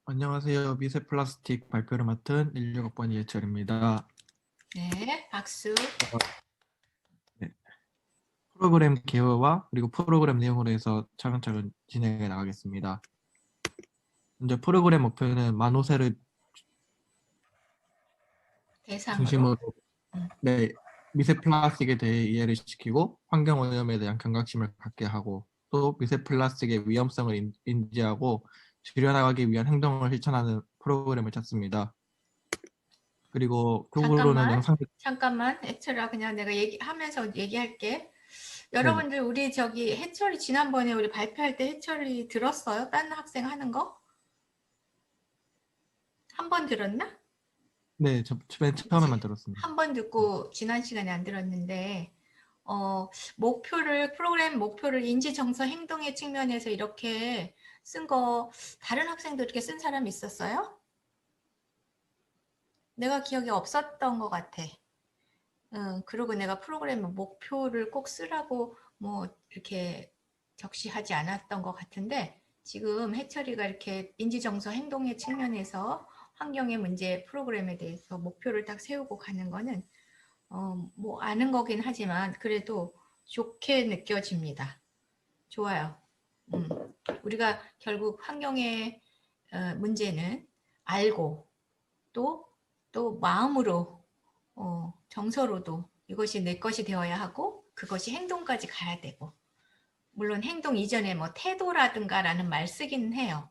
안녕하세요. 미세 플라스틱 발표를 맡은 16학번 이해철입니다. 네, 박수. 네, 프로그램 개요와 그리고 프로그램 내용으로 해서 차근차근 진행해 나가겠습니다. 먼저 프로그램 목표는 만호세를 대상으로. 중심으로 미세 플라스틱에 대해 이해를 시키고 환경 오염에 대한 경각심을 갖게 하고 또 미세 플라스틱의 위험성을 인지하고 줄여나가기 위한 행동을 실천하는 프로그램을 찾습니다. 그리고 교구로는 잠깐만, 해철아, 그냥 내가 하면서 얘기할게. 네. 여러분들, 우리 해철이 지난번에 우리 발표할 때 해철이 들었어요? 다른 학생 하는 거? 한 번 들었나? 네, 맨 처음에만 들었습니다. 한 번 듣고 지난 시간에 안 들었는데, 프로그램 목표를 인지, 정서, 행동의 측면에서 이렇게 쓴 거, 다른 학생도 이렇게 쓴 사람 있었어요? 내가 기억이 없었던 것 같아. 그리고 내가 프로그램 목표를 꼭 쓰라고 뭐 이렇게 적시하지 않았던 것 같은데, 지금 해철이가 이렇게 인지정서 행동의 측면에서 환경의 문제 프로그램에 대해서 목표를 딱 세우고 가는 거는 뭐 아는 거긴 하지만 그래도 좋게 느껴집니다. 좋아요. 우리가 결국 환경의 문제는 알고 또 마음으로 정서로도 이것이 내 것이 되어야 하고 그것이 행동까지 가야 되고, 물론 행동 이전에 뭐 태도라든가 라는 말 쓰기는 해요.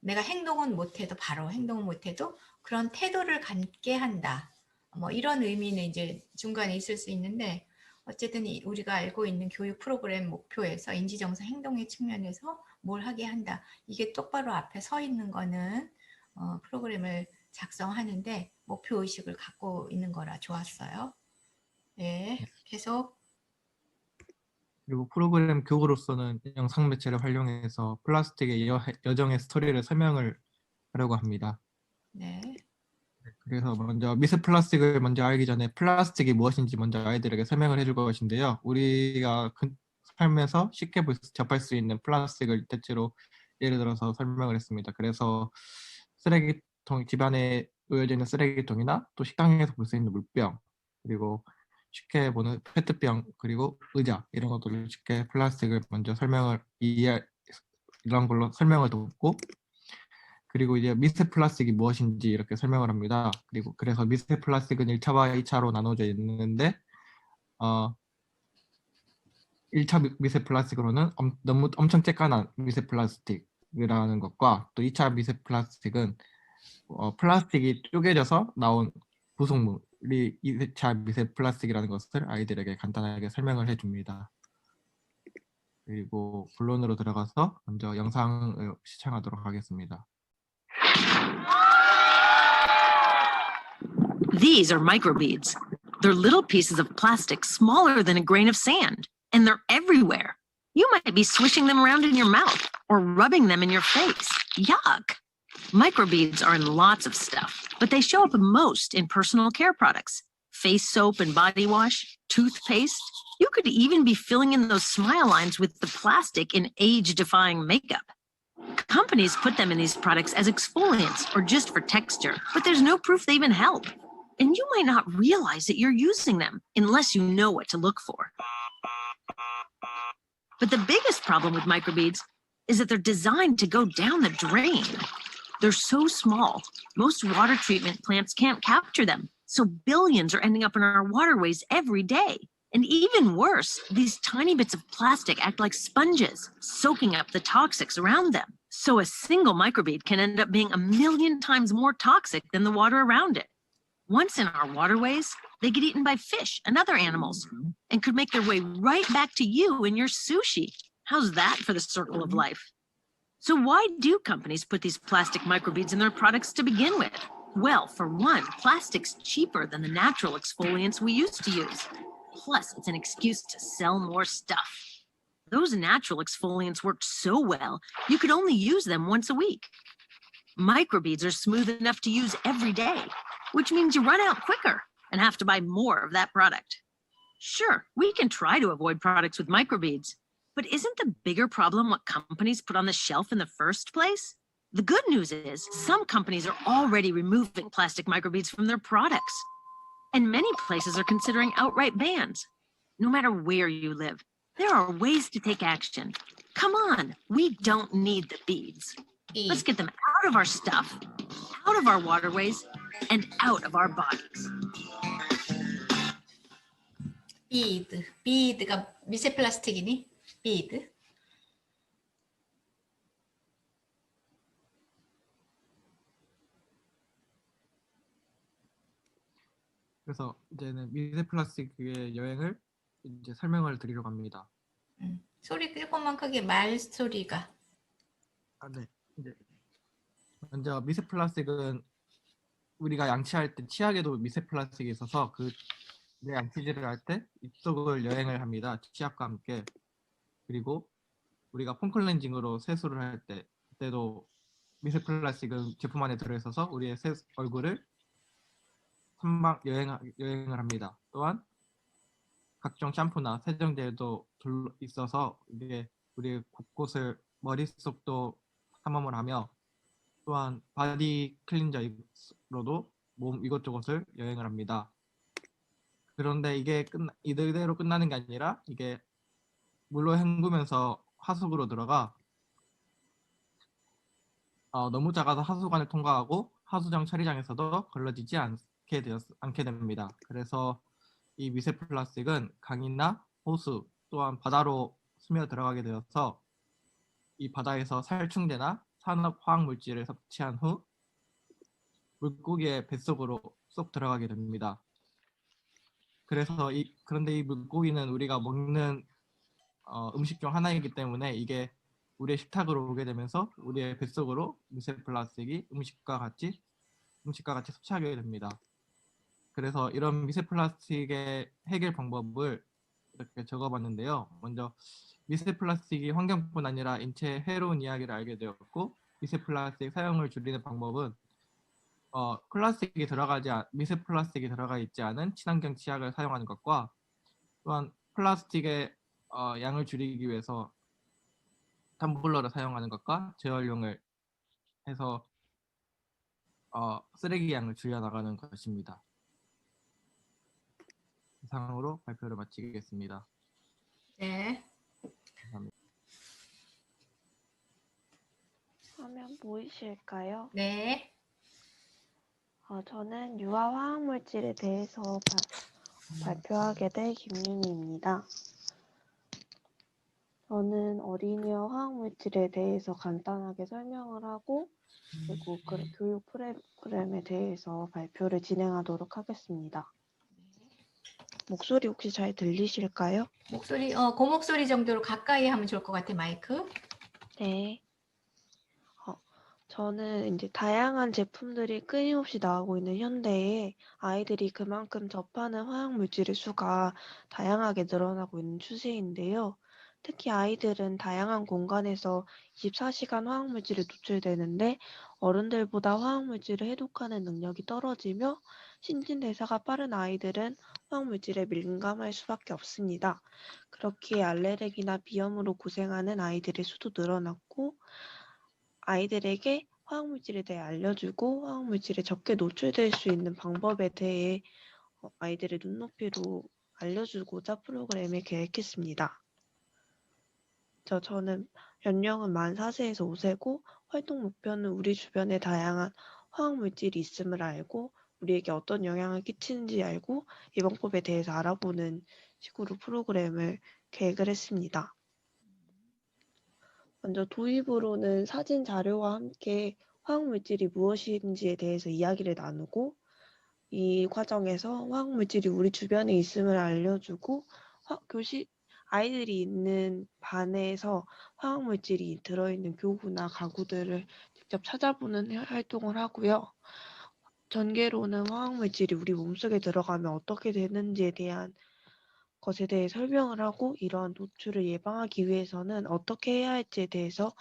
내가 행동은 못해도 바로 행동은 못해도 그런 태도를 갖게 한다. 뭐 이런 의미는 이제 중간에 있을 수 있는데, 어쨌든 우리가 알고 있는 교육 프로그램 목표에서 인지정서 행동의 측면에서 뭘 하게 한다. 이게 똑바로 앞에 서 있는 거는 프로그램을 작성하는데 목표의식을 갖고 있는 거라 좋았어요. 네, 계속. 그리고 프로그램 교구로서는 영상 매체를 활용해서 플라스틱의 여정의 스토리를 설명을 하려고 합니다. 네. 그래서 먼저 미세 플라스틱을 먼저 알기 전에 플라스틱이 무엇인지 먼저 아이들에게 설명을 해줄 것인데요. 우리가 삶에서 쉽게 접할 수 있는 플라스틱을 대체로 예를 들어서 설명을 했습니다. 그래서 쓰레기통, 집안에 놓여져 있는 쓰레기통이나 또 식당에서 볼 수 있는 물병, 그리고 쉽게 보는 페트병, 그리고 의자, 이런 것들을 쉽게 플라스틱을 먼저 이런 걸로 설명을 돕고, 그리고 이제 미세 플라스틱이 무엇인지 이렇게 설명을 합니다. 그리고 그래서 미세 플라스틱은 1차와 2차로 나눠져 있는데 1차 미세 플라스틱으로는 너무 엄청 쬐깐한 미세 플라스틱이라는 것과, 또 2차 미세 플라스틱은 플라스틱이 쪼개져서 나온 부속물이 2차 미세 플라스틱이라는 것을 아이들에게 간단하게 설명을 해줍니다. 그리고 본론으로 들어가서 먼저 영상을 시청하도록 하겠습니다. These are microbeads. They're little pieces of plastic smaller than a grain of sand, and they're everywhere. You might be swishing them around in your mouth or rubbing them in your face. Yuck! Microbeads are in lots of stuff, but they show up most in personal care products. Face soap and body wash, toothpaste. You could even be filling in those smile lines with the plastic in age-defying makeup. Companies put them in these products as exfoliants or just for texture, but there's no proof they even help. And you might not realize that you're using them unless you know what to look for. But the biggest problem with microbeads is that they're designed to go down the drain. They're so small, most water treatment plants can't capture them, so billions are ending up in our waterways every day. And even worse, these tiny bits of plastic act like sponges, soaking up the toxics around them. So a single microbead can end up being 1,000,000 times more toxic than the water around it. Once in our waterways, they get eaten by fish and other animals and could make their way right back to you in your sushi. How's that for the circle of life? So why do companies put these plastic microbeads in their products to begin with? Well, for one, plastic's cheaper than the natural exfoliants we used to use. Plus, it's an excuse to sell more stuff. Those natural exfoliants worked so well, you could only use them once a week. Microbeads are smooth enough to use every day, which means you run out quicker and have to buy more of that product. Sure, we can try to avoid products with microbeads, but isn't the bigger problem what companies put on the shelf in the first place? The good news is some companies are already removing plastic microbeads from their products. And many places are considering outright bans. No matter where you live, there are ways to take action. Come on, we don't need the beads. Let's get them out of our stuff, out of our waterways, and out of our bodies. 비드가 미세 플라스틱이니? 비드. 그래서 이제는 미세 플라스틱의 여행을 이제 설명을 드리려고 합니다. 소리 조금만 크게 말소리가. 네. 이제 먼저 미세 플라스틱은 우리가 양치할 때 치약에도 미세 플라스틱이 있어서 그 양치질을 할 때 입속을 여행을 합니다. 치약과 함께. 그리고 우리가 폼 클렌징으로 세수를 할 때 그때도 미세 플라스틱은 제품 안에 들어있어서 우리의 얼굴을 여행을 합니다. 또한 각종 샴푸나 세정제도 있어서 이게 우리의 곳곳을 머릿속도 탐험을 하며 또한 바디 클린저로도 몸 이곳저곳을 여행을 합니다. 그런데 이게 이대로 끝나는 게 아니라 이게 물로 헹구면서 하수구로 들어가 너무 작아서 하수관을 통과하고 하수장 처리장에서도 걸러지지 않게 됩니다. 그래서 이 미세 플라스틱은 강이나 호수 또한 바다로 스며 들어가게 되어서 이 바다에서 살충제나 산업 화학 물질을 섭취한 후 물고기의 뱃속으로 쏙 들어가게 됩니다. 그런데 이 물고기는 우리가 먹는 음식 중 하나이기 때문에 이게 우리의 식탁으로 오게 되면서 우리의 뱃속으로 미세 플라스틱이 음식과 같이 섭취하게 됩니다. 그래서 이런 미세 플라스틱의 해결 방법을 이렇게 적어봤는데요. 먼저 미세 플라스틱이 환경뿐 아니라 인체에 해로운 이야기를 알게 되었고 미세 플라스틱 사용을 줄이는 방법은 미세 플라스틱이 들어가 있지 않은 친환경 치약을 사용하는 것과 또한 플라스틱의 양을 줄이기 위해서 텀블러를 사용하는 것과 재활용을 해서 쓰레기 양을 줄여나가는 것입니다. 이상으로 발표를 마치겠습니다. 네. 감사합니다. 화면 보이실까요? 네. 저는 유아 화학물질에 대해서 발표하게 될 김윤희입니다. 저는 어린이와 화학물질에 대해서 간단하게 설명을 하고 그리고 교육 프로그램에 대해서 발표를 진행하도록 하겠습니다. 목소리 혹시 잘 들리실까요? 목소리, 고목소리 정도로 가까이 하면 좋을 것 같아, 마이크. 네. 저는 이제 다양한 제품들이 끊임없이 나오고 있는 현대에 아이들이 그만큼 접하는 화학물질의 수가 다양하게 늘어나고 있는 추세인데요. 특히 아이들은 다양한 공간에서 24시간 화학물질에 노출되는데 어른들보다 화학물질을 해독하는 능력이 떨어지며 신진대사가 빠른 아이들은 화학물질에 민감할 수밖에 없습니다. 그렇기에 알레르기나 비염으로 고생하는 아이들의 수도 늘어났고 아이들에게 화학물질에 대해 알려주고 화학물질에 적게 노출될 수 있는 방법에 대해 아이들의 눈높이로 알려주고자 프로그램을 계획했습니다. 저는 연령은 만 4세에서 5세고 활동 목표는 우리 주변에 다양한 화학물질이 있음을 알고 우리에게 어떤 영향을 끼치는지 알고 예방법에 대해서 알아보는 식으로 프로그램을 계획을 했습니다. 먼저 도입으로는 사진 자료와 함께 화학물질이 무엇인지에 대해서 이야기를 나누고 이 과정에서 화학물질이 우리 주변에 있음을 알려주고 아이들이 있는 반에서 화학물질이 들어있는 교구나 가구들을 직접 찾아보는 활동을 하고요. 전개로는 화학물질이 우리 몸속에 들어가면 어떻게 되는지에 대한 것에 대해 설명을 하고 이러한 노출을 예방하기 위해서는 어떻게 해야 할지에 대해서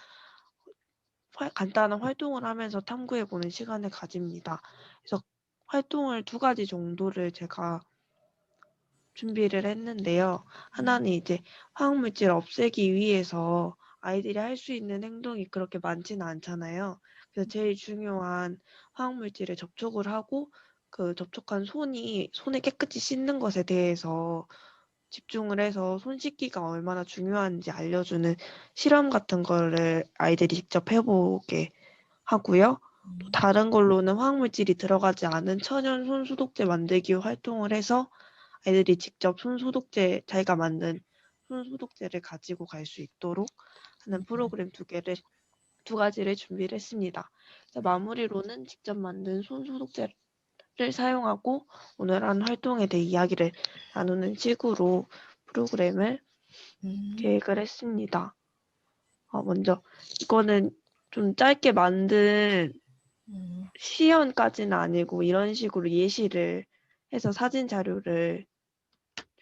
간단한 활동을 하면서 탐구해보는 시간을 가집니다. 그래서 활동을 2가지 정도를 제가 준비를 했는데요. 하나는 이제 화학물질 없애기 위해서 아이들이 할 수 있는 행동이 그렇게 많지는 않잖아요. 그래서 제일 중요한 화학물질에 접촉을 하고 그 접촉한 손을 깨끗이 씻는 것에 대해서 집중을 해서 손 씻기가 얼마나 중요한지 알려주는 실험 같은 거를 아이들이 직접 해보게 하고요. 또 다른 걸로는 화학물질이 들어가지 않은 천연 손소독제 만들기 활동을 해서 아이들이 직접 자기가 만든 손소독제를 가지고 갈 수 있도록 하는 프로그램 두 가지를 준비를 했습니다. 그래서 마무리로는 직접 만든 손소독제를 사용하고 오늘 한 활동에 대해 이야기를 나누는 식으로 프로그램을 계획을 했습니다. 먼저 이거는 좀 짧게 만든 시연까지는 아니고 이런 식으로 예시를 해서 사진 자료를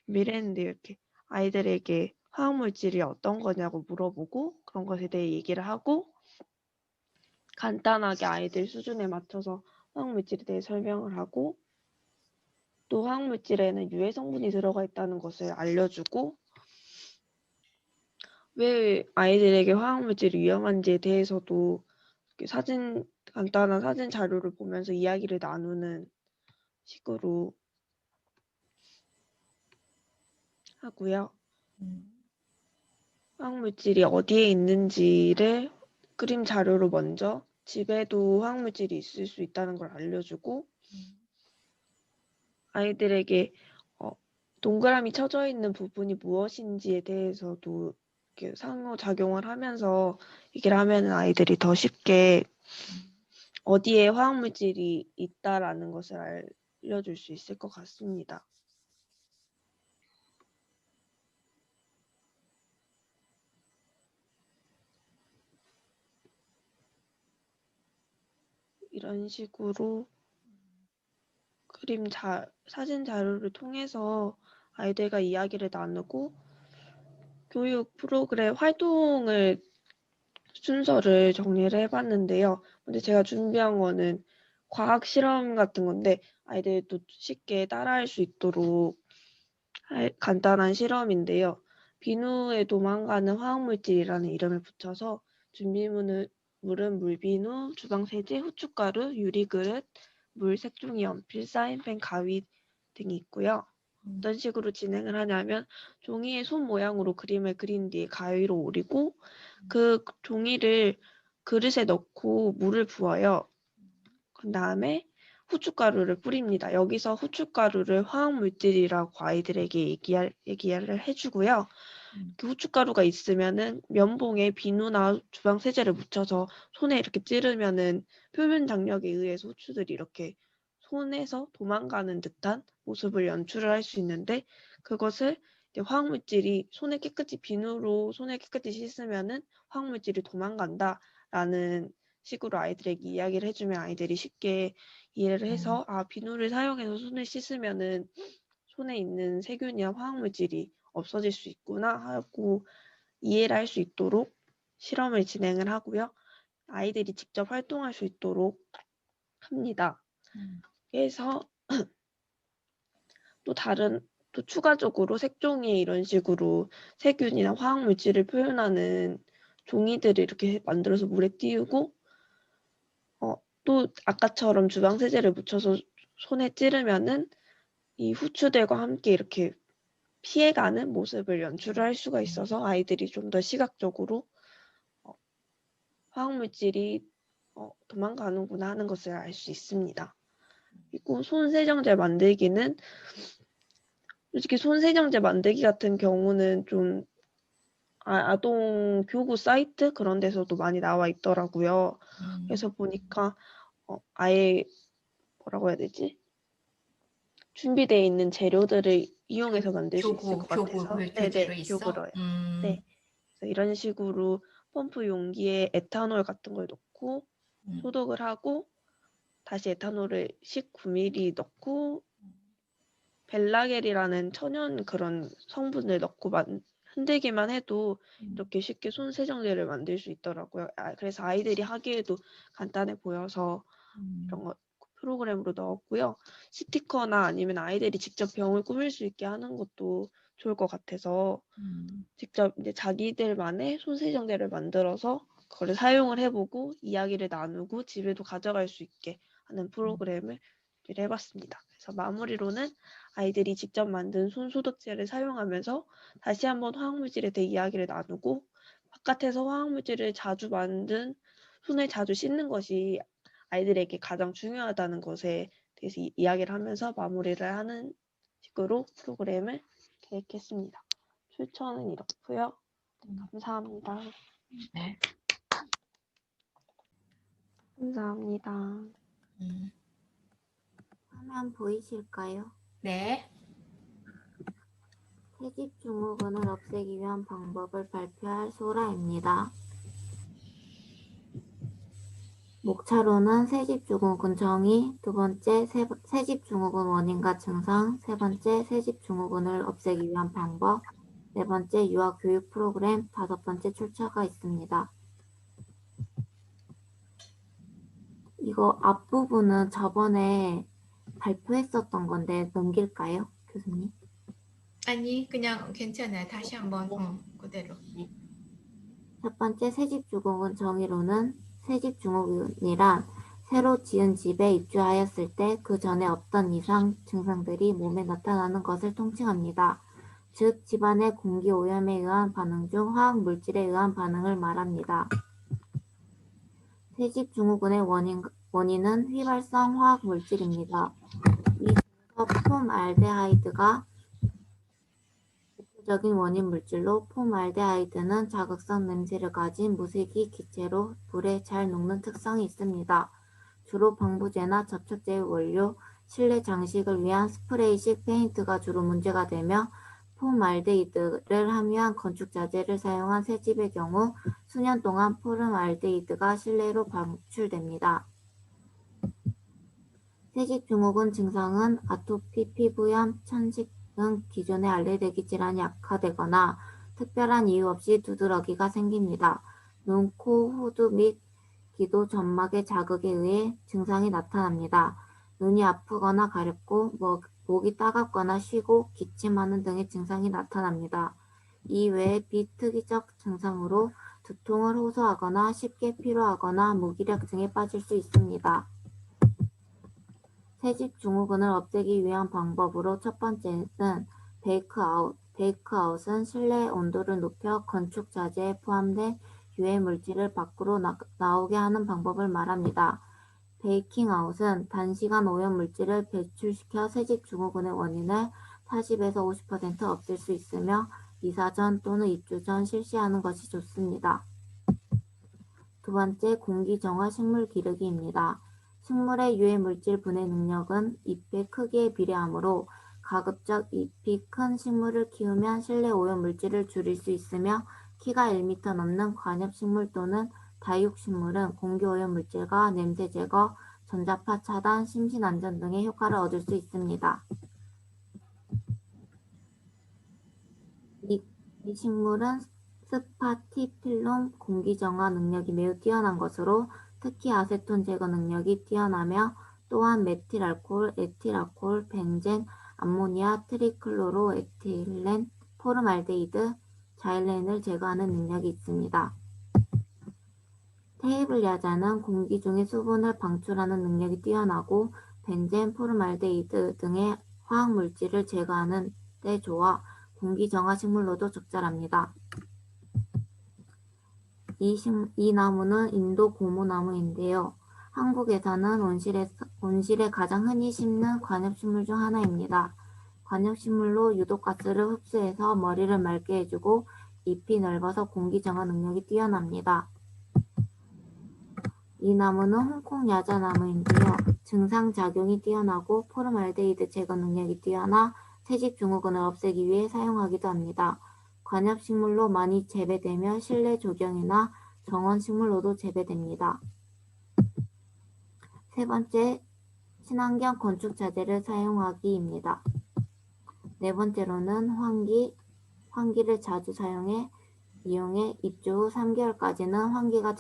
준비를 했는데 이렇게 아이들에게 화학물질이 어떤 거냐고 물어보고 그런 것에 대해 얘기를 하고 간단하게 아이들 수준에 맞춰서 화학물질에 대해 설명을 하고 또 화학물질에는 유해 성분이 들어가 있다는 것을 알려주고 왜 아이들에게 화학물질이 위험한지에 대해서도 이렇게 간단한 사진 자료를 보면서 이야기를 나누는 식으로 하고요. 화학물질이 어디에 있는지를 그림 자료로 먼저 집에도 화학물질이 있을 수 있다는 걸 알려주고 아이들에게 동그라미 쳐져 있는 부분이 무엇인지에 대해서도 이렇게 상호작용을 하면서 얘기를 하면 아이들이 더 쉽게 어디에 화학물질이 있다라는 것을 알려줄 수 있을 것 같습니다. 이런 식으로 사진 자료를 통해서 아이들과 이야기를 나누고 교육 프로그램 활동을 순서를 정리를 해봤는데요. 근데 제가 준비한 거는 과학 실험 같은 건데 아이들도 쉽게 따라할 수 있도록 간단한 실험인데요. 비누에 도망가는 화학물질이라는 이름을 붙여서 준비물은 물비누, 주방세제, 후춧가루, 유리그릇, 물, 색종이, 연필, 사인펜, 가위 등이 있고요. 어떤 식으로 진행을 하냐면 종이에 손 모양으로 그림을 그린 뒤에 가위로 오리고 그 종이를 그릇에 넣고 물을 부어요. 그 다음에 후춧가루를 뿌립니다. 여기서 후춧가루를 화학물질이라고 아이들에게 얘기를 해주고요. 그 후춧가루가 있으면은 면봉에 비누나 주방 세제를 묻혀서 손에 이렇게 찌르면은 표면 장력에 의해서 후추들이 이렇게 손에서 도망가는 듯한 모습을 연출을 할 수 있는데 그것을 이제 화학물질이 비누로 손을 깨끗이 씻으면은 화학물질이 도망간다라는 식으로 아이들에게 이야기를 해주면 아이들이 쉽게 이해를 해서 비누를 사용해서 손을 씻으면은 손에 있는 세균이나 화학물질이 없어질 수 있구나 하고 이해를 할 수 있도록 실험을 진행을 하고요. 아이들이 직접 활동할 수 있도록 합니다. 그래서 또 추가적으로 색종이에 이런 식으로 세균이나 화학물질을 표현하는 종이들을 이렇게 만들어서 물에 띄우고 또 아까처럼 주방 세제를 묻혀서 손에 찌르면은 이 후추들과 함께 이렇게 피해가는 모습을 연출을 할 수가 있어서 아이들이 좀 더 시각적으로 화학물질이 도망가는구나 하는 것을 알 수 있습니다. 그리고 손세정제 만들기는 솔직히 손세정제 만들기 같은 경우는 좀 아동 교구 사이트 그런 데서도 많이 나와 있더라고요. 그래서 보니까 아예 뭐라고 해야 되지? 준비되어 있는 재료들을 이용해서 만들 수 있을 것 같아서 교재로 있어? 교구로요. 네. 그래서 이런 식으로 펌프 용기에 에탄올 같은 걸 넣고 소독을 하고 다시 에탄올을 19ml 넣고 벨라겔이라는 천연 그런 성분을 넣고 흔들기만 해도 이렇게 쉽게 손 세정제를 만들 수 있더라고요. 그래서 아이들이 하기에도 간단해 보여서 이런 거 프로그램으로 넣었고요. 스티커나 아니면 아이들이 직접 병을 꾸밀 수 있게 하는 것도 좋을 것 같아서 직접 이제 자기들만의 손세정제를 만들어서 그거를 사용을 해보고 이야기를 나누고 집에도 가져갈 수 있게 하는 프로그램을 해봤습니다. 그래서 마무리로는 아이들이 직접 만든 손소독제를 사용하면서 다시 한번 화학물질에 대해 이야기를 나누고 바깥에서 화학물질을 자주 만든 손을 자주 씻는 것이 아이들에게 가장 중요하다는 것에 대해서 이야기를 하면서 마무리를 하는 식으로 프로그램을 계획했습니다. 출처는 이렇고요. 감사합니다. 네. 감사합니다. 음. 화면 보이실까요? 네. 퇴직 증후군을 없애기 위한 방법을 발표할 소라입니다. 목차로는 새집증후군 정의, 두 번째 새집증후군 원인과 증상, 세 번째 새집증후군을 없애기 위한 방법, 네 번째 유아 교육 프로그램, 다섯 번째 출처가 있습니다. 이거 앞부분은 저번에 발표했었던 건데 넘길까요, 교수님? 아니 그냥 괜찮아요. 다시 한번 그대로. 첫 번째 새집증후군 정의로는 새집증후군이란 새로 지은 집에 입주하였을 때 그 전에 없던 이상 증상들이 몸에 나타나는 것을 통칭합니다. 즉 집안의 공기 오염에 의한 반응 중 화학 물질에 의한 반응을 말합니다. 새집증후군의 원인은 휘발성 화학 물질입니다. 이 중에서 폼알데하이드가 대표적인 원인 물질로 폼알데하이드는 자극성 냄새를 가진 무색이 기체로 불에 잘 녹는 특성이 있습니다. 주로 방부제나 접착제의 원료, 실내 장식을 위한 스프레이식 페인트가 주로 문제가 되며 폼알데히드를 함유한 건축자재를 사용한 새집의 경우 수년 동안 폼알데히드가 실내로 방출됩니다. 새집증후군 증상은 아토피, 피부염, 천식 등 기존의 알레르기 질환이 악화되거나 특별한 이유 없이 두드러기가 생깁니다. 눈, 코, 후두 및 기도 점막의 자극에 의해 증상이 나타납니다. 눈이 아프거나 가렵고 목이 따갑거나 쉬고 기침하는 등의 증상이 나타납니다. 이외에 비특이적 증상으로 두통을 호소하거나 쉽게 피로하거나 무기력증에 빠질 수 있습니다. 새집증후군을 없애기 위한 방법으로 첫 번째는 베이크아웃. 베이크아웃은 실내 온도를 높여 건축 자재에 포함된 유해 물질을 밖으로 나오게 하는 방법을 말합니다. 베이킹아웃은 단시간 오염 물질을 배출시켜 새집증후군의 원인을 40에서 50% 없앨 수 있으며 이사 전 또는 입주 전 실시하는 것이 좋습니다. 두 번째, 공기 정화 식물 기르기입니다. 식물의 유해 물질 분해 능력은 잎의 크기에 비례하므로 가급적 잎이 큰 식물을 키우면 실내 오염 물질을 줄일 수 있으며 키가 1m 넘는 관엽식물 또는 다육식물은 공기 오염 물질과 냄새 제거, 전자파 차단, 심신 안전 등의 효과를 얻을 수 있습니다. 이 식물은 스파티필름 공기 정화 능력이 매우 뛰어난 것으로 특히 아세톤 제거 능력이 뛰어나며 또한 메틸알코올, 에틸알코올, 벤젠, 암모니아, 트리클로로 에틸렌, 포름알데히드, 자일렌을 제거하는 능력이 있습니다. 테이블 야자는 공기 중의 수분을 방출하는 능력이 뛰어나고 벤젠, 포름알데히드 등의 화학 물질을 제거하는 데 좋아 공기 정화 식물로도 적절합니다. 이 나무는 인도 고무나무인데요. 한국에서는 온실에 가장 흔히 심는 관엽식물 중 하나입니다. 관엽식물로 유독가스를 흡수해서 머리를 맑게 해주고 잎이 넓어서 공기 정화 능력이 뛰어납니다. 이 나무는 홍콩 야자나무인데요. 증상작용이 뛰어나고 포름알데히드 제거 능력이 뛰어나 새집증후군을 없애기 위해 사용하기도 합니다. 관엽식물로 많이 재배되며 실내 조경이나 정원식물로도 재배됩니다. 세 번째, 친환경 건축자재를 사용하기입니다. 네 번째로는 환기를 자주 이용해 입주 후 3개월까지는 환기가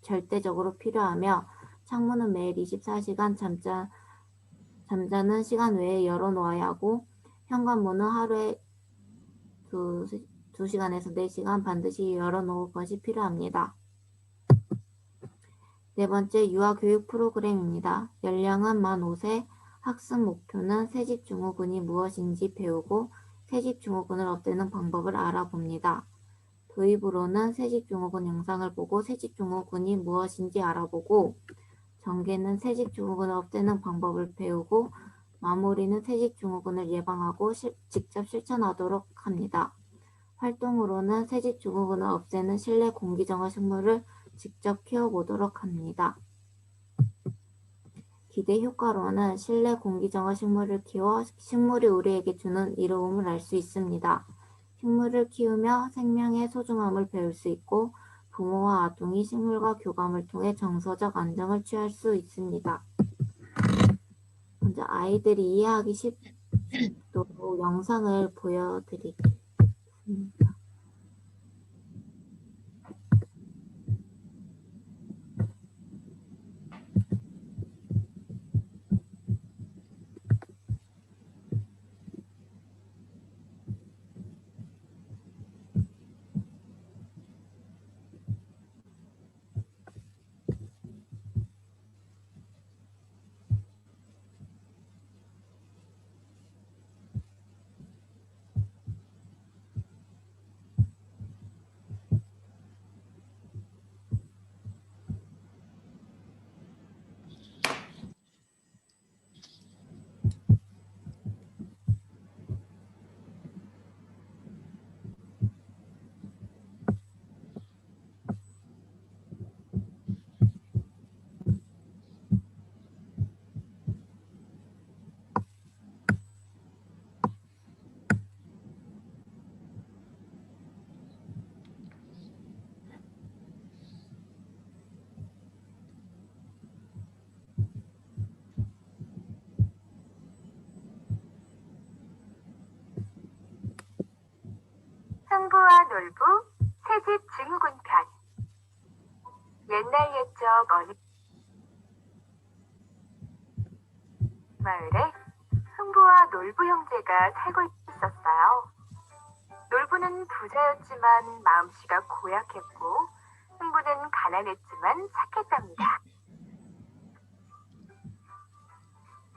절대적으로 필요하며 창문은 매일 24시간 잠자는 시간 외에 열어놓아야 하고 현관문은 하루에 2시간에서 4시간 반드시 열어놓을 것이 필요합니다. 네 번째, 유아교육 프로그램입니다. 연령은 만 5세, 학습 목표는 새집 증후군이 무엇인지 배우고 새집 증후군을 없애는 방법을 알아봅니다. 도입으로는 새집 증후군 영상을 보고 새집 증후군이 무엇인지 알아보고, 전개는 새집 증후군을 없애는 방법을 배우고, 마무리는 새집 증후군을 예방하고 직접 실천하도록 합니다. 활동으로는 새집 증후군을 없애는 실내 공기정화 식물을 직접 키워보도록 합니다. 기대 효과로는 실내 공기정화 식물을 키워 식물이 우리에게 주는 이로움을 알 수 있습니다. 식물을 키우며 생명의 소중함을 배울 수 있고 부모와 아동이 식물과 교감을 통해 정서적 안정을 취할 수 있습니다. 먼저 아이들이 이해하기 쉽도록 영상을 보여드리겠습니다. 흥부와 놀부, 새집 증후군 편. 옛날 옛적 어느 마을에 흥부와 놀부 형제가 살고 있었어요. 놀부는 부자였지만 마음씨가 고약했고 흥부는 가난했지만 착했답니다.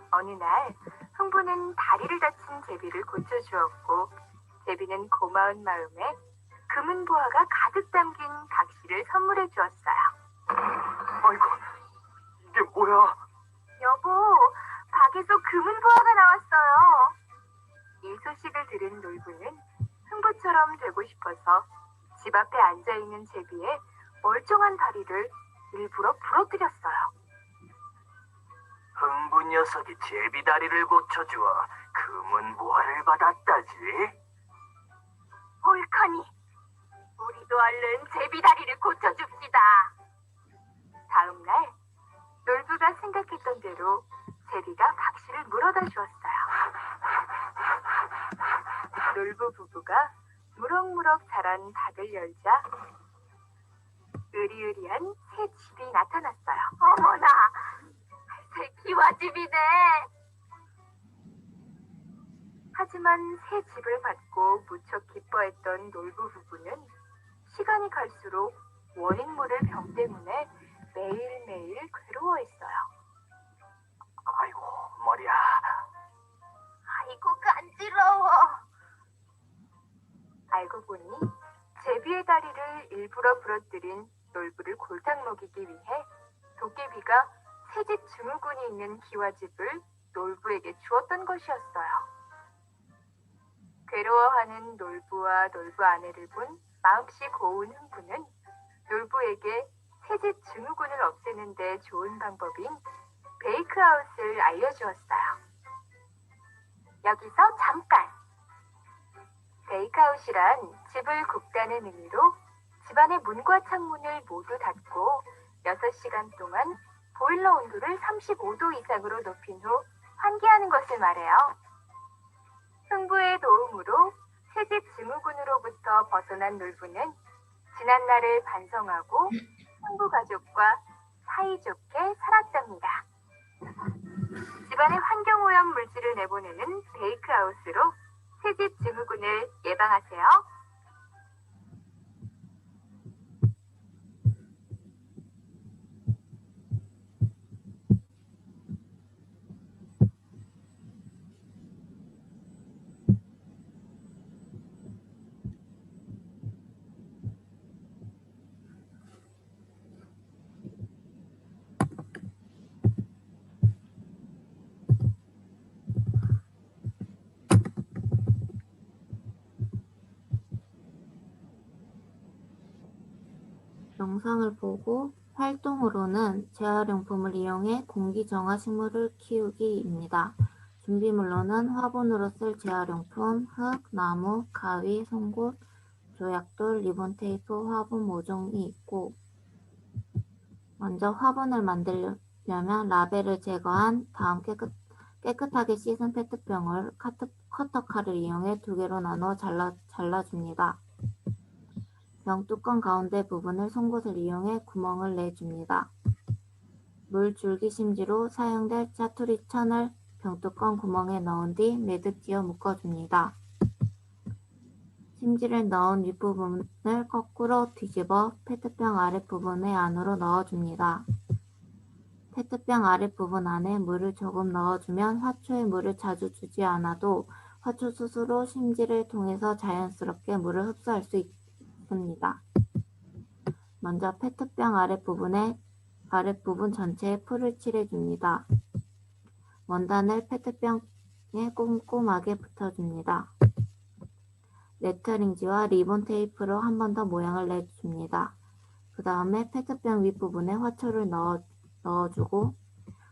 어느 날 흥부는 다리를 다친 제비를 고쳐주었고 제비는 고마운 마음에 금은보화가 가득 담긴 각시를 선물해 주었어요. 아이고, 이게 뭐야? 여보, 박에서 금은보화가 나왔어요. 이 소식을 들은 놀부는 흥부처럼 되고 싶어서 집 앞에 앉아있는 제비의 멀쩡한 다리를 일부러 부러뜨렸어요. 흥부 녀석이 제비 다리를 고쳐주어 금은 보화를 받았다지? 옳거니, 우리도 얼른 제비 다리를 고쳐줍시다. 다음 날 놀부가 생각했던 대로 제비가 각시를 물어다 주었어요. 놀부 부부가 무럭무럭 자란 닭을 열자 으리으리한 새 집이 나타났어요. 어머나, 새 기와집이네. 하지만 새 집을 받고 무척 기뻐했던 놀부 부부는 시간이 갈수록 원인 모를 병 때문에 매일매일 괴로워했어요. 아이고, 머리야. 아이고 간지러워. 알고 보니 제비의 다리를 일부러 부러뜨린 놀부를 골탕 먹이기 위해 도깨비가 새집 증후군이 있는 기와집을 놀부에게 주었던 것이었어요. 괴로워하는 놀부와 놀부 아내를 본 마음씨 고운 흥부는 놀부에게 새집 증후군을 없애는 데 좋은 방법인 베이크아웃을 알려주었어요. 여기서 잠깐! 베이크아웃이란 집을 굽다는 의미로 집안의 문과 창문을 모두 닫고 6시간 동안 보일러 온도를 35도 이상으로 높인 후 환기하는 것을 말해요. 흥부의 도움으로 새집 증후군으로부터 벗어난 놀부는 지난날을 반성하고 흥부 가족과 사이좋게 살았답니다. 집안의 환경오염 물질을 내보내는 베이크아웃으로 세집 증후군을 예방하세요. 영상을 보고 활동으로는 재활용품을 이용해 공기정화 식물을 키우기입니다. 준비물로는 화분으로 쓸 재활용품, 흙, 나무, 가위, 송곳, 조약돌, 리본 테이프, 화분 모종이 있고 먼저 화분을 만들려면 라벨을 제거한 다음 깨끗하게 씻은 페트병을 커터칼을 이용해 2개로 나눠 잘라줍니다. 병 뚜껑 가운데 부분을 송곳을 이용해 구멍을 내줍니다. 물 줄기심지로 사용될 짜투리 천을 병뚜껑 구멍에 넣은 뒤 매듭 지어 묶어줍니다. 심지를 넣은 윗부분을 거꾸로 뒤집어 페트병 아랫부분의 안으로 넣어줍니다. 페트병 아랫부분 안에 물을 조금 넣어주면 화초에 물을 자주 주지 않아도 화초 스스로 심지를 통해서 자연스럽게 물을 흡수할 수 있습니다. 먼저 페트병 아랫부분 전체에 풀을 칠해줍니다. 원단을 페트병에 꼼꼼하게 붙여줍니다. 레터링지와 리본 테이프로 한 번 더 모양을 내줍니다. 그 다음에 페트병 윗부분에 화초를 넣어주고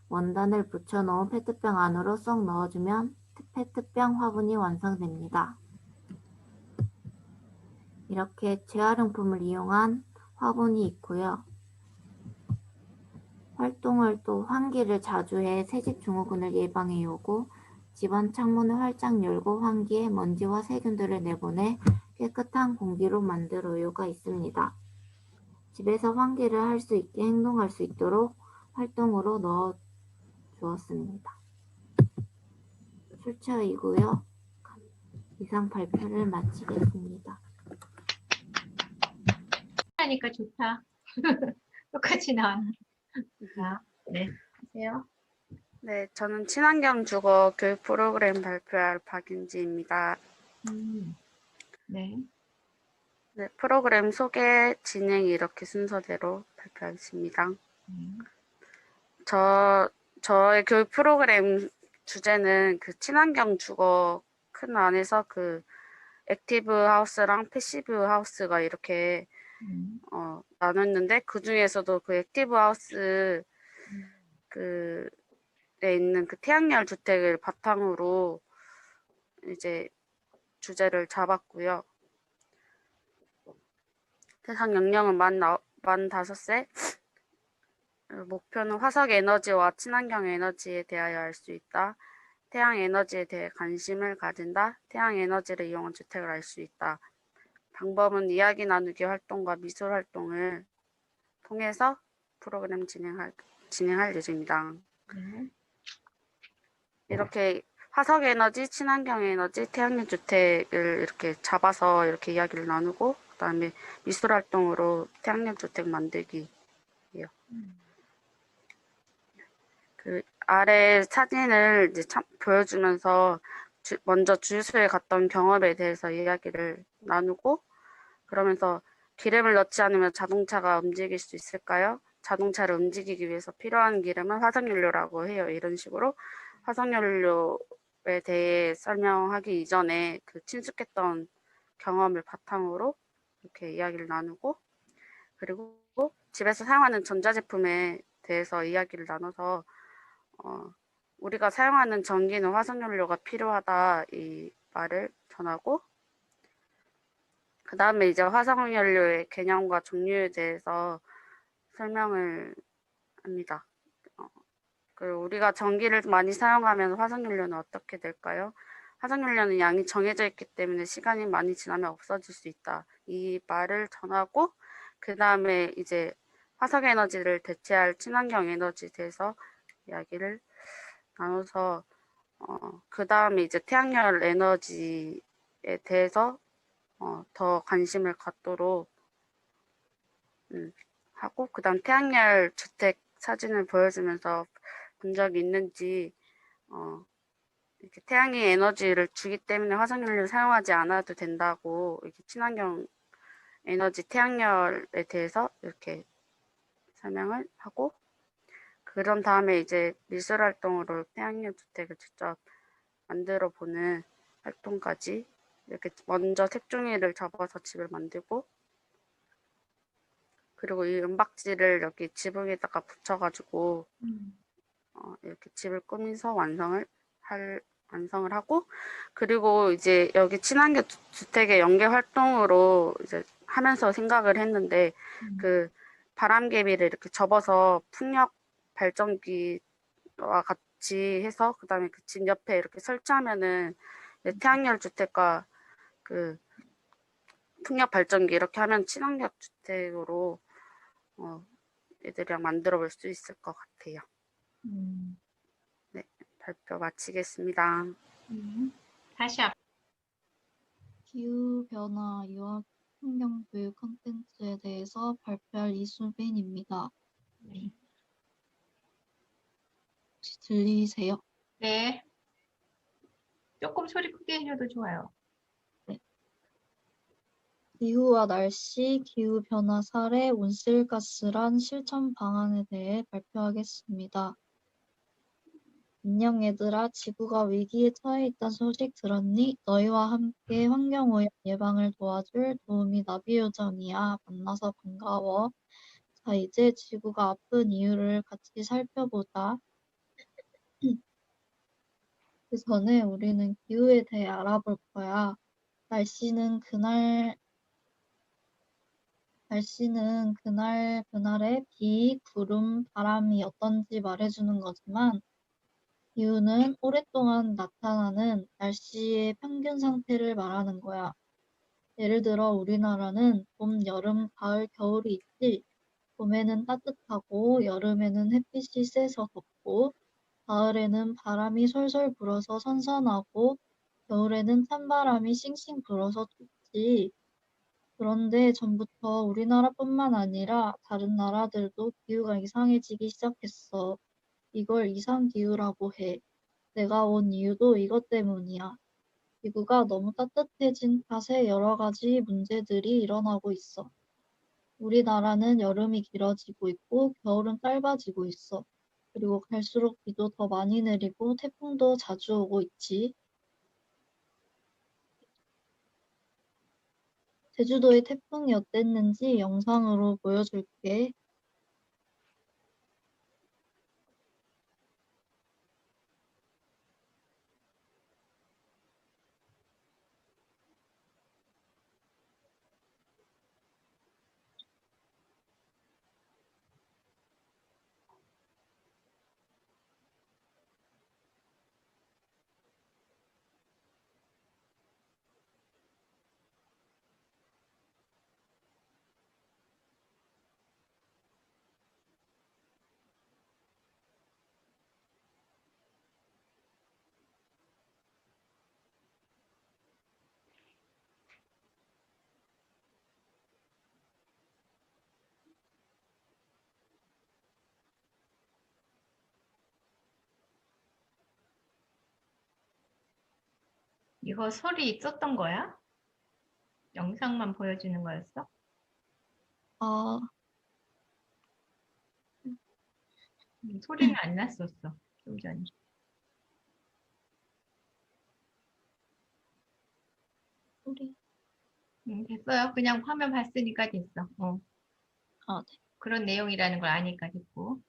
원단을 붙여놓은 페트병 안으로 쏙 넣어주면 페트병 화분이 완성됩니다. 이렇게 재활용품을 이용한 화분이 있고요. 활동을 또 환기를 자주 해 새집 증후군을 예방해 오고 집안 창문을 활짝 열고 환기에 먼지와 세균들을 내보내 깨끗한 공기로 만들어요가 있습니다. 집에서 환기를 할 수 있게 행동할 수 있도록 활동으로 넣어 주었습니다. 출처이고요. 이상 발표를 마치겠습니다. 하니까 좋다. 똑같이 나왔네. 네, 하세요. 네, 저는 친환경 주거 교육 프로그램 발표할 박윤지입니다. 네. 네, 프로그램 소개, 진행 이렇게 순서대로 발표하겠습니다. 저의 교육 프로그램 주제는 그 친환경 주거 큰 안에서 그 액티브 하우스랑 패시브 하우스가 이렇게 나눴는데 그 중에서도 그 액티브 하우스 에 있는 그 태양열 주택을 바탕으로 이제 주제를 잡았고요. 세상 연령은 만 5세. 목표는 화석 에너지와 친환경 에너지에 대하여 알 수 있다. 태양 에너지에 대해 관심을 가진다. 태양 에너지를 이용한 주택을 알 수 있다. 방법은 이야기 나누기 활동과 미술 활동을 통해서 프로그램 진행할 예정입니다. 이렇게 화석 에너지, 친환경 에너지, 태양열 주택을 이렇게 잡아서 이렇게 이야기를 나누고 그다음에 미술 활동으로 태양열 주택 만들기예요. 그 아래 사진을 이제 보여주면서 먼저 주유소에 갔던 경험에 대해서 이야기를 나누고 그러면서 기름을 넣지 않으면 자동차가 움직일 수 있을까요? 자동차를 움직이기 위해서 필요한 기름은 화석연료라고 해요. 이런 식으로 화석연료에 대해 설명하기 이전에 그 친숙했던 경험을 바탕으로 이렇게 이야기를 나누고 그리고 집에서 사용하는 전자제품에 대해서 이야기를 나눠서 우리가 사용하는 전기는 화석연료가 필요하다 이 말을 전하고 그 다음에 이제 화석연료의 개념과 종류에 대해서 설명을 합니다. 그리고 우리가 전기를 많이 사용하면 화석연료는 어떻게 될까요? 화석연료는 양이 정해져 있기 때문에 시간이 많이 지나면 없어질 수 있다. 이 말을 전하고 그 다음에 이제 화석에너지를 대체할 친환경 에너지에 대해서 이야기를 나눠서 그 다음에 이제 태양열 에너지에 대해서 더 관심을 갖도록 하고, 그 다음 태양열 주택 사진을 보여주면서 본 적이 있는지, 이렇게 태양의 에너지를 주기 때문에 화석연료를 사용하지 않아도 된다고, 이렇게 친환경 에너지 태양열에 대해서 이렇게 설명을 하고, 그런 다음에 이제 미술 활동으로 태양열 주택을 직접 만들어 보는 활동까지, 이렇게 먼저 색종이를 접어서 집을 만들고, 그리고 이 은박지를 여기 지붕에다가 붙여가지고 이렇게 집을 꾸면서 완성을 하고, 그리고 이제 여기 친환경 주택의 연계 활동으로 이제 하면서 생각을 했는데, 그 바람개비를 이렇게 접어서 풍력 발전기와 같이 해서 그다음에 그 집 옆에 이렇게 설치하면은 이제 태양열 주택과 그 풍력 발전기 이렇게 하면 친환경 주택으로 애들이랑 만들어 볼 수 있을 것 같아요. 네, 발표 마치겠습니다. 다시 앞. 기후변화 유학 환경교육 콘텐츠에 대해서 발표할 이수빈입니다. 혹시 들리세요? 네. 조금 소리 크게 해줘도 좋아요. 기후와 날씨, 기후변화 사례, 온실가스란 실천 방안에 대해 발표하겠습니다. 안녕 얘들아, 지구가 위기에 처해 있다는 소식 들었니? 너희와 함께 환경오염 예방을 도와줄 도우미 나비요정이야. 만나서 반가워. 자, 이제 지구가 아픈 이유를 같이 살펴보자. 그 전에 우리는 기후에 대해 알아볼 거야. 날씨는 그날의 비, 구름, 바람이 어떤지 말해주는 거지만 기후는 오랫동안 나타나는 날씨의 평균 상태를 말하는 거야. 예를 들어 우리나라는 봄, 여름, 가을, 겨울이 있지. 봄에는 따뜻하고 여름에는 햇빛이 세서 덥고 가을에는 바람이 솔솔 불어서 선선하고 겨울에는 찬바람이 싱싱 불어서 춥지. 그런데 전부터 우리나라뿐만 아니라 다른 나라들도 기후가 이상해지기 시작했어. 이걸 이상기후라고 해. 내가 온 이유도 이것 때문이야. 지구가 너무 따뜻해진 탓에 여러 가지 문제들이 일어나고 있어. 우리나라는 여름이 길어지고 있고 겨울은 짧아지고 있어. 그리고 갈수록 비도 더 많이 내리고 태풍도 자주 오고 있지. 제주도의 태풍이 어땠는지 영상으로 보여줄게. 이거 소리 있었던 거야? 영상만 보여주는 거였어? 아, 소리는 안 났었어. 좀 전에. 소리. 됐어요. 그냥 화면 봤으니까 됐어. 아, 네. 그런 내용이라는 걸 아니까 됐고.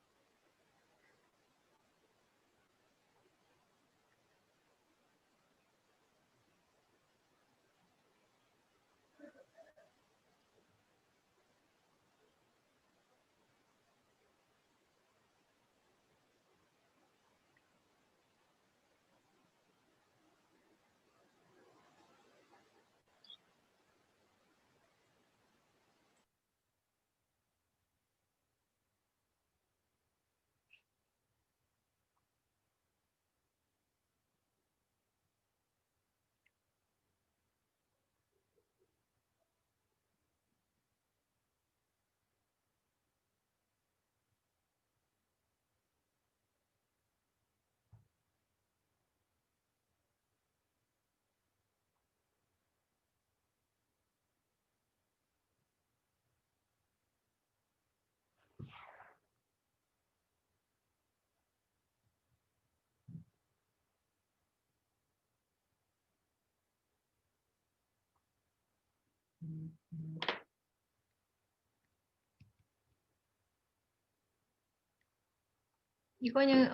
이거는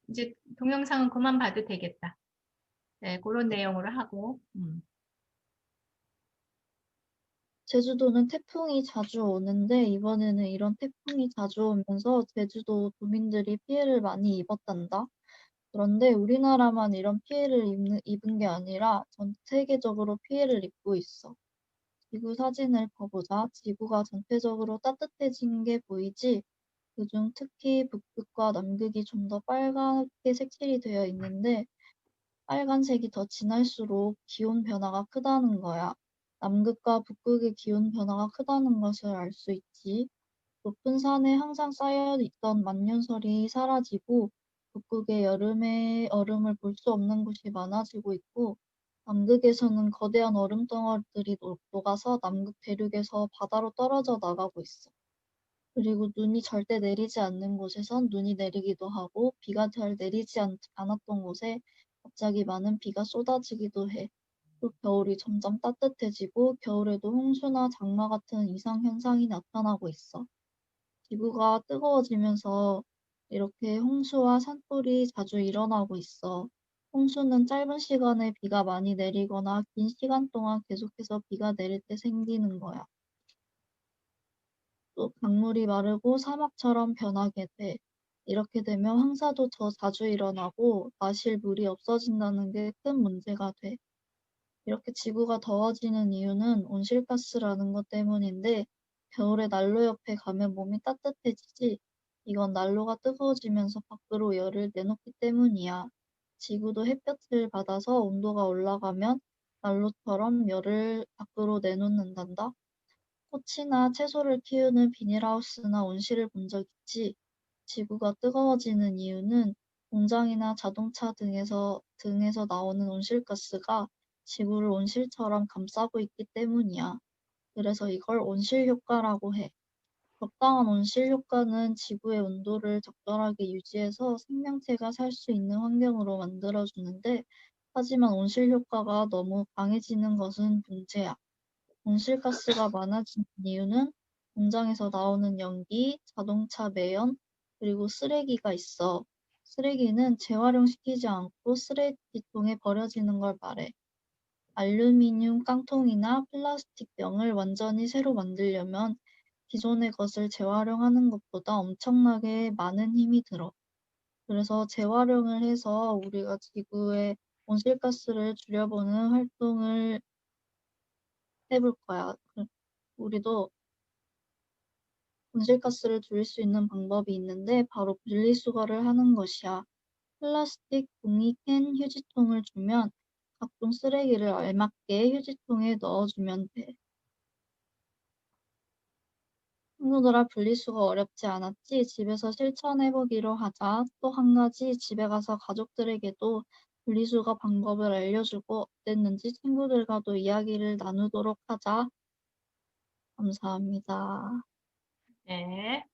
이제 동영상은 그만 봐도 되겠다. 네, 그런 내용으로 하고. 제주도는 태풍이 자주 오는데 이번에는 이런 태풍이 자주 오면서 제주도 도민들이 피해를 많이 입었단다. 그런데 우리나라만 이런 피해를 입은 게 아니라 전 세계적으로 피해를 입고 있어. 지구 사진을 봐보자. 지구가 전체적으로 따뜻해진 게 보이지? 그중 특히 북극과 남극이 좀 더 빨갛게 색칠이 되어 있는데 빨간색이 더 진할수록 기온 변화가 크다는 거야. 남극과 북극의 기온 변화가 크다는 것을 알 수 있지. 높은 산에 항상 쌓여 있던 만년설이 사라지고 북극의 여름에 얼음을 볼 수 없는 곳이 많아지고 있고 남극에서는 거대한 얼음 덩어리들이 녹아서 남극 대륙에서 바다로 떨어져 나가고 있어. 그리고 눈이 절대 내리지 않는 곳에선 눈이 내리기도 하고 비가 잘 내리지 않았던 곳에 갑자기 많은 비가 쏟아지기도 해. 또 겨울이 점점 따뜻해지고 겨울에도 홍수나 장마 같은 이상 현상이 나타나고 있어. 지구가 뜨거워지면서 이렇게 홍수와 산불이 자주 일어나고 있어. 홍수는 짧은 시간에 비가 많이 내리거나 긴 시간 동안 계속해서 비가 내릴 때 생기는 거야. 또 강물이 마르고 사막처럼 변하게 돼. 이렇게 되면 황사도 더 자주 일어나고 마실 물이 없어진다는 게 큰 문제가 돼. 이렇게 지구가 더워지는 이유는 온실가스라는 것 때문인데 겨울에 난로 옆에 가면 몸이 따뜻해지지. 이건 난로가 뜨거워지면서 밖으로 열을 내놓기 때문이야. 지구도 햇볕을 받아서 온도가 올라가면 난로처럼 열을 밖으로 내놓는단다. 꽃이나 채소를 키우는 비닐하우스나 온실을 본 적 있지? 지구가 뜨거워지는 이유는 공장이나 자동차 등에서 나오는 온실가스가 지구를 온실처럼 감싸고 있기 때문이야. 그래서 이걸 온실 효과라고 해. 적당한 온실 효과는 지구의 온도를 적절하게 유지해서 생명체가 살 수 있는 환경으로 만들어주는데, 하지만 온실 효과가 너무 강해지는 것은 문제야. 온실가스가 많아진 이유는 공장에서 나오는 연기, 자동차 매연, 그리고 쓰레기가 있어. 쓰레기는 재활용시키지 않고 쓰레기통에 버려지는 걸 말해. 알루미늄 깡통이나 플라스틱 병을 완전히 새로 만들려면 기존의 것을 재활용하는 것보다 엄청나게 많은 힘이 들어. 그래서 재활용을 해서 우리가 지구의 온실가스를 줄여보는 활동을 해볼 거야. 우리도 온실가스를 줄일 수 있는 방법이 있는데 바로 분리수거를 하는 것이야. 플라스틱, 종이, 캔, 휴지통을 주면 각종 쓰레기를 알맞게 휴지통에 넣어주면 돼. 친구들아, 분리수거 어렵지 않았지? 집에서 실천해보기로 하자. 또 한 가지, 집에 가서 가족들에게도 분리수거 방법을 알려주고 어땠는지 친구들과도 이야기를 나누도록 하자. 감사합니다. 네.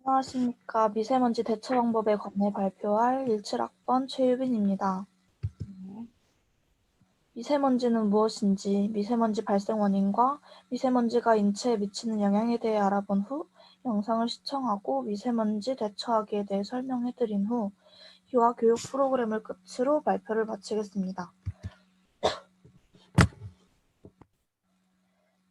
안녕하십니까. 미세먼지 대처 방법에 관해 발표할 17학번 최유빈입니다. 미세먼지는 무엇인지, 미세먼지 발생 원인과 미세먼지가 인체에 미치는 영향에 대해 알아본 후 영상을 시청하고 미세먼지 대처하기에 대해 설명해드린 후 유아 교육 프로그램을 끝으로 발표를 마치겠습니다.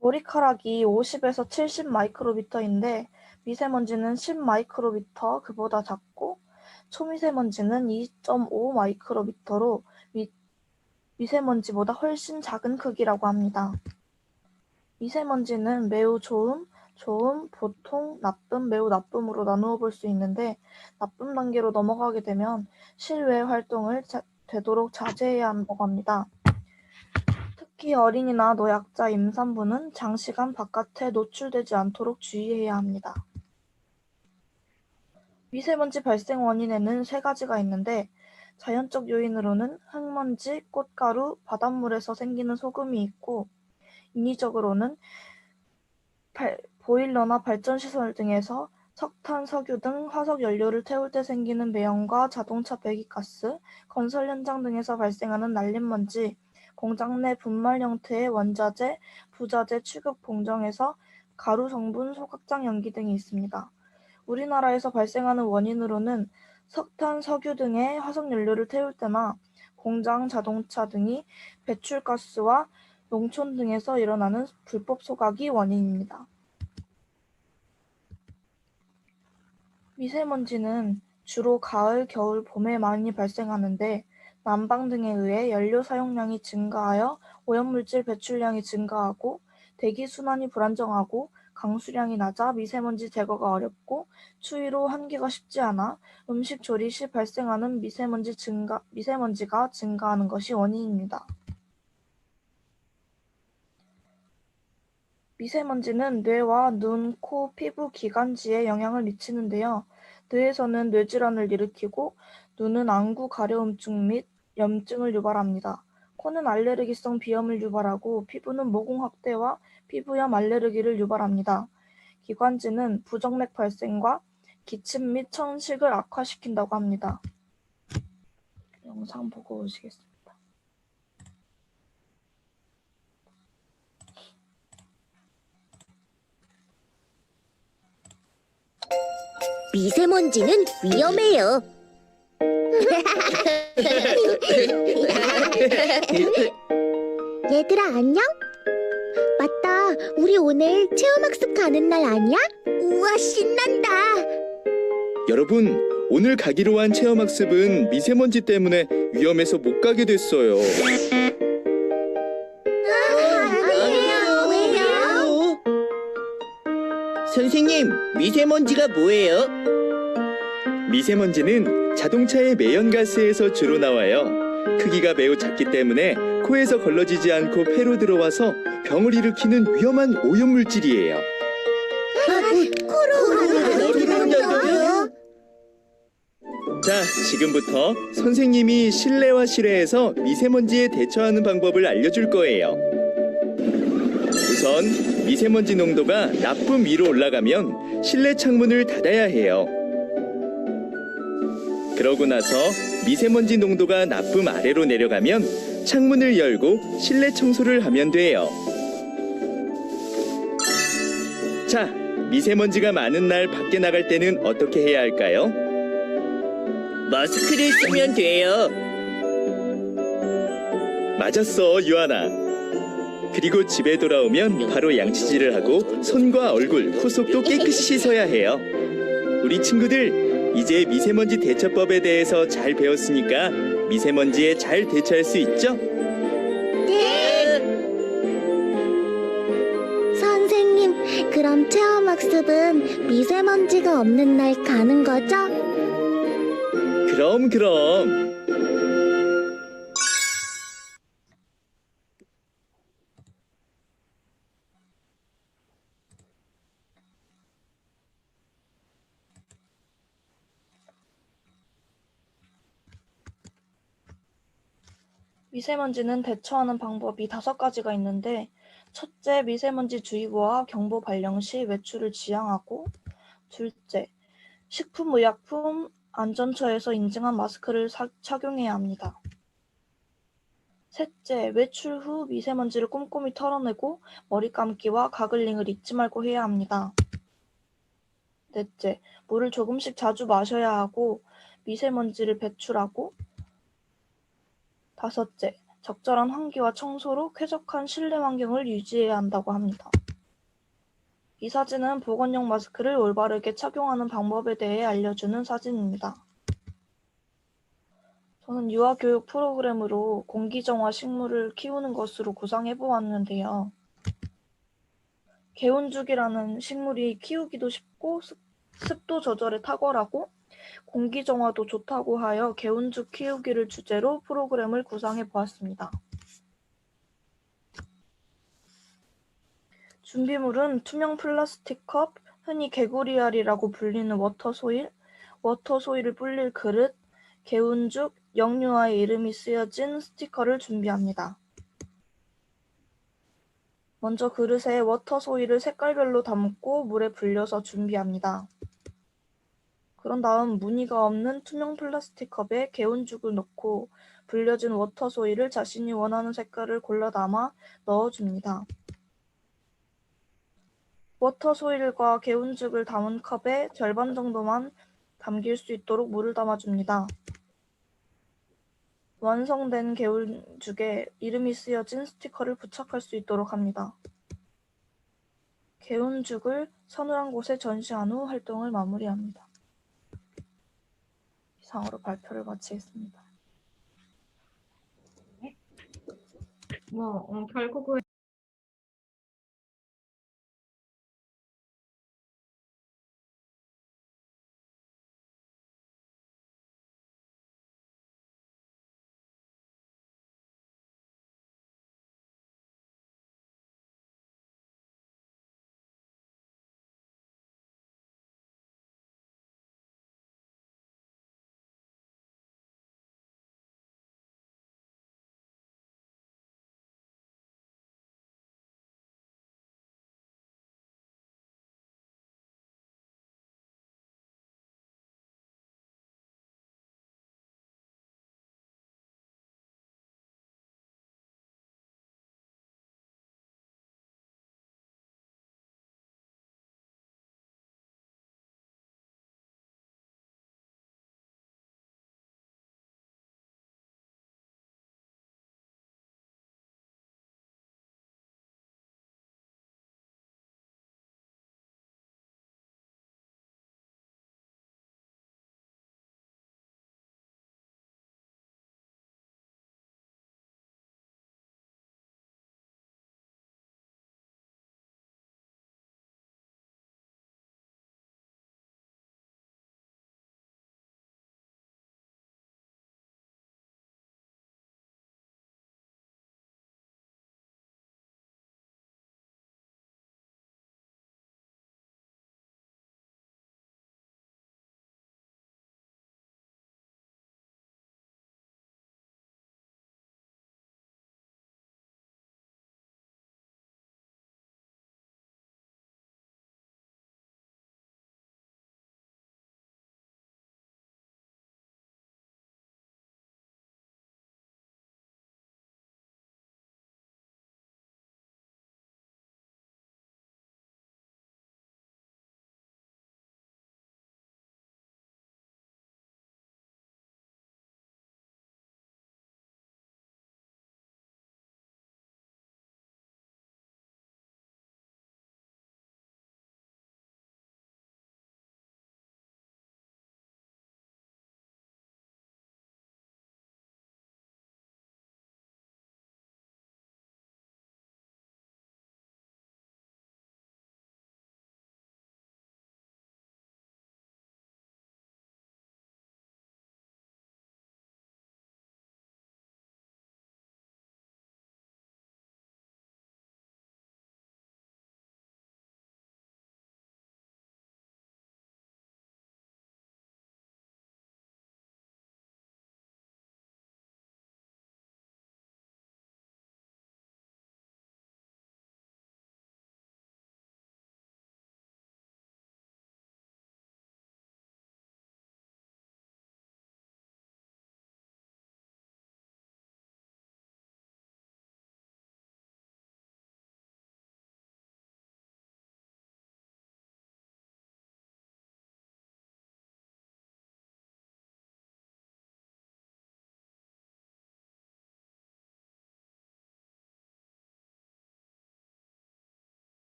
머리카락이 50에서 70 마이크로미터인데 미세먼지는 10 마이크로미터 그보다 작고 초미세먼지는 2.5 마이크로미터로 미세먼지보다 훨씬 작은 크기라고 합니다. 미세먼지는 매우 좋음, 보통, 나쁨, 매우 나쁨으로 나누어 볼 수 있는데 나쁨 단계로 넘어가게 되면 실외 활동을 되도록 자제해야 한다고 합니다. 특히 어린이나 노약자, 임산부는 장시간 바깥에 노출되지 않도록 주의해야 합니다. 미세먼지 발생 원인에는 3가지가 있는데 자연적 요인으로는 흙먼지, 꽃가루, 바닷물에서 생기는 소금이 있고 인위적으로는 보일러나 발전시설 등에서 석탄, 석유 등 화석 연료를 태울 때 생기는 매연과 자동차 배기가스, 건설 현장 등에서 발생하는 날림먼지, 공장 내 분말 형태의 원자재, 부자재 취급 공정에서 가루 성분, 소각장 연기 등이 있습니다. 우리나라에서 발생하는 원인으로는 석탄, 석유 등의 화석연료를 태울 때나 공장, 자동차 등이 배출가스와 농촌 등에서 일어나는 불법 소각이 원인입니다. 미세먼지는 주로 가을, 겨울, 봄에 많이 발생하는데 난방 등에 의해 연료 사용량이 증가하여 오염물질 배출량이 증가하고 대기 순환이 불안정하고 강수량이 낮아 미세먼지 제거가 어렵고 추위로 환기가 쉽지 않아 음식 조리 시 발생하는 미세먼지가 증가하는 것이 원인입니다. 미세먼지는 뇌와 눈, 코, 피부, 기관지에 영향을 미치는데요. 뇌에서는 뇌질환을 일으키고 눈은 안구 가려움증 및 염증을 유발합니다. 코는 알레르기성 비염을 유발하고 피부는 모공 확대와 피부염 알레르기를 유발합니다. 기관지는 부정맥 발생과 기침 및 천식을 악화시킨다고 합니다. 영상 보고 오시겠습니다. 미세먼지는 위험해요. 얘들아 안녕? 맞다, 우리 오늘 체험학습 가는 날 아니야? 우와 신난다. 여러분, 오늘 가기로 한 체험학습은 미세먼지 때문에 위험해서 못 가게 됐어요. 왜요? 선생님, 미세먼지가 뭐예요? 미세먼지는 자동차의 매연가스에서 주로 나와요. 크기가 매우 작기 때문에 코에서 걸러지지 않고 폐로 들어와서 병을 일으키는 위험한 오염물질이에요. 코로 들어온다고요? 자, 지금부터 선생님이 실내와 실외에서 미세먼지에 대처하는 방법을 알려줄 거예요. 우선 미세먼지 농도가 나쁨 위로 올라가면 실내 창문을 닫아야 해요. 그러고 나서 미세먼지 농도가 나쁨 아래로 내려가면 창문을 열고 실내 청소를 하면 돼요. 자, 미세먼지가 많은 날 밖에 나갈 때는 어떻게 해야 할까요? 마스크를 쓰면 돼요. 맞았어, 유아나. 그리고 집에 돌아오면 바로 양치질을 하고 손과 얼굴, 코 속도 깨끗이 씻어야 해요. 우리 친구들, 이제 미세먼지 대처법에 대해서 잘 배웠으니까 미세먼지에 잘 대처할 수 있죠? 네. 선생님, 그럼 체험학습은 미세먼지가 없는 날 가는 거죠? 그럼. 미세먼지는 대처하는 방법이 5가지가 있는데 첫째, 미세먼지 주의보와 경보 발령 시 외출을 지양하고 둘째, 식품의약품 안전처에서 인증한 마스크를 착용해야 합니다. 셋째, 외출 후 미세먼지를 꼼꼼히 털어내고 머리 감기와 가글링을 잊지 말고 해야 합니다. 넷째, 물을 조금씩 자주 마셔야 하고 미세먼지를 배출하고 다섯째, 적절한 환기와 청소로 쾌적한 실내 환경을 유지해야 한다고 합니다. 이 사진은 보건용 마스크를 올바르게 착용하는 방법에 대해 알려주는 사진입니다. 저는 유아교육 프로그램으로 공기정화 식물을 키우는 것으로 구상해 보았는데요. 개운죽이라는 식물이 키우기도 쉽고 습도 조절에 탁월하고 공기정화도 좋다고 하여 개운죽 키우기를 주제로 프로그램을 구상해 보았습니다. 준비물은 투명 플라스틱 컵, 흔히 개구리알이라고 불리는 워터소일을 불릴 그릇, 개운죽, 영유아의 이름이 쓰여진 스티커를 준비합니다. 먼저 그릇에 워터소일을 색깔별로 담고 물에 불려서 준비합니다. 그런 다음 무늬가 없는 투명 플라스틱 컵에 개운죽을 넣고 불려진 워터 소일을 자신이 원하는 색깔을 골라 담아 넣어줍니다. 워터 소일과 개운죽을 담은 컵에 절반 정도만 담길 수 있도록 물을 담아줍니다. 완성된 개운죽에 이름이 쓰여진 스티커를 부착할 수 있도록 합니다. 개운죽을 서늘한 곳에 전시한 후 활동을 마무리합니다. 이상으로 발표를 마치겠습니다. 결국은